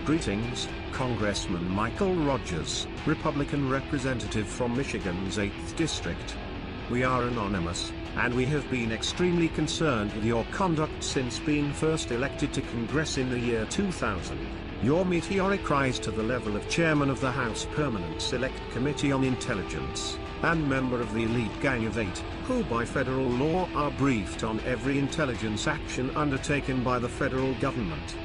Greetings, Congressman Michael Rogers, Republican representative from Michigan's 8th District. We are anonymous, and we have been extremely concerned with your conduct since being first elected to Congress in the year 2000. Your meteoric rise to the level of chairman of the House Permanent Select Committee on Intelligence, and member of the elite gang of 8, who by federal law are briefed on every intelligence action undertaken by the federal government.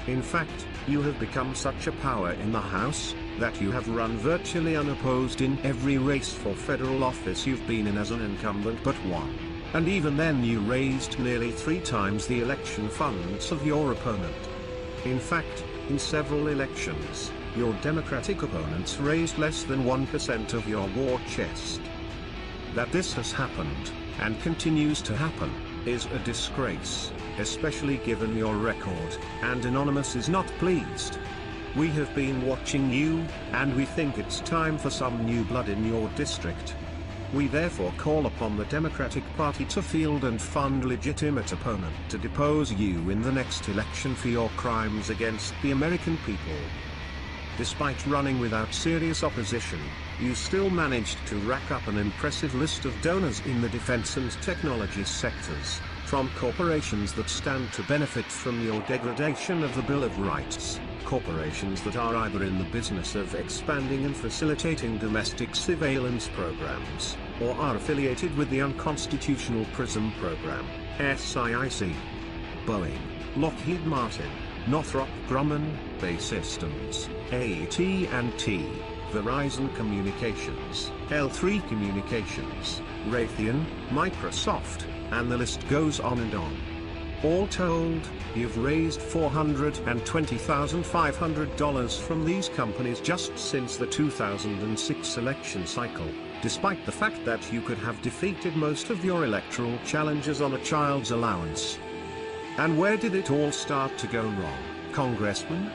In fact, you have become such a power in the House, that you have run virtually unopposed in every race for federal office you've been in as an incumbent but one. And even then you raised nearly 3 times the election funds of your opponent. In fact, in several elections, your Democratic opponents raised less than 1% of your war chest. That this has happened, and continues to happen, is a disgrace, especially given your record, and Anonymous is not pleased. We have been watching you, and we think it's time for some new blood in your district. We therefore call upon the Democratic Party to field and fund legitimate opponent to depose you in the next election for your crimes against the American people. Despite running without serious opposition, you still managed to rack up an impressive list of donors in the defense and technology sectors, from corporations that stand to benefit from your degradation of the Bill of Rights, corporations that are either in the business of expanding and facilitating domestic surveillance programs, or are affiliated with the unconstitutional PRISM program, SIIC. Boeing, Lockheed Martin, Northrop Grumman, Bay Systems, AT&T, Verizon Communications, L3 Communications, Raytheon, Microsoft, and the list goes on and on. All told, you've raised $420,500 from these companies just since the 2006 election cycle, despite the fact that you could have defeated most of your electoral challengers on a child's allowance. And where did it all start to go wrong, Congressman?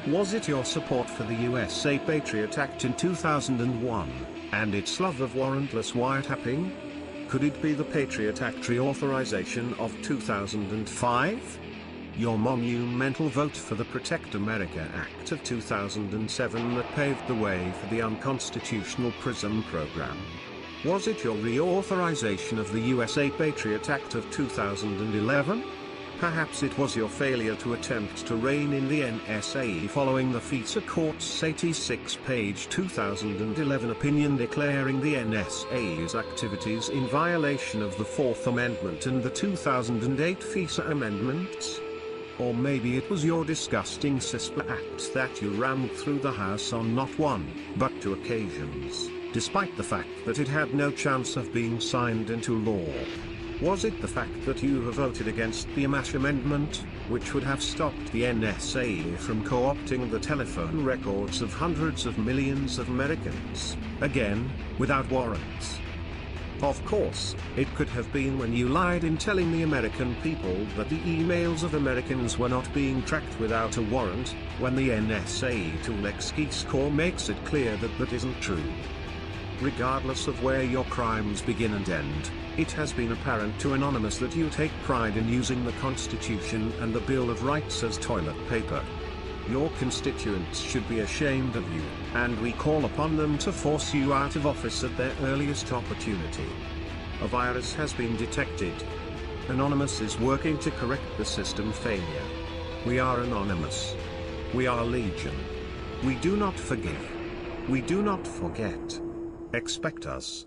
Was it your support for the USA Patriot Act in 2001, and its love of warrantless wiretapping? Could it be the Patriot Act reauthorization of 2005? Your monumental vote for the Protect America Act of 2007 that paved the way for the unconstitutional PRISM program? Was it your reauthorization of the USA Patriot Act of 2011? Perhaps it was your failure to attempt to rein in the NSA following the FISA Court's 86-page 2011 opinion declaring the NSA's activities in violation of the Fourth Amendment and the 2008 FISA amendments? Or maybe it was your disgusting CISPA Act that you rammed through the House on not one, but 2 occasions, despite the fact that it had no chance of being signed into law. Was it the fact that you have voted against the Amash Amendment, which would have stopped the NSA from co-opting the telephone records of hundreds of millions of Americans, again, without warrants? Of course, it could have been when you lied in telling the American people that the emails of Americans were not being tracked without a warrant, when the NSA tool X-Keyscore makes it clear that that isn't true. Regardless of where your crimes begin and end, it has been apparent to Anonymous that you take pride in using the Constitution and the Bill of Rights as toilet paper. Your constituents should be ashamed of you, and we call upon them to force you out of office at their earliest opportunity. A virus has been detected. Anonymous is working to correct the system failure. We are Anonymous. We are Legion. We do not forgive. We do not forget. Expect us.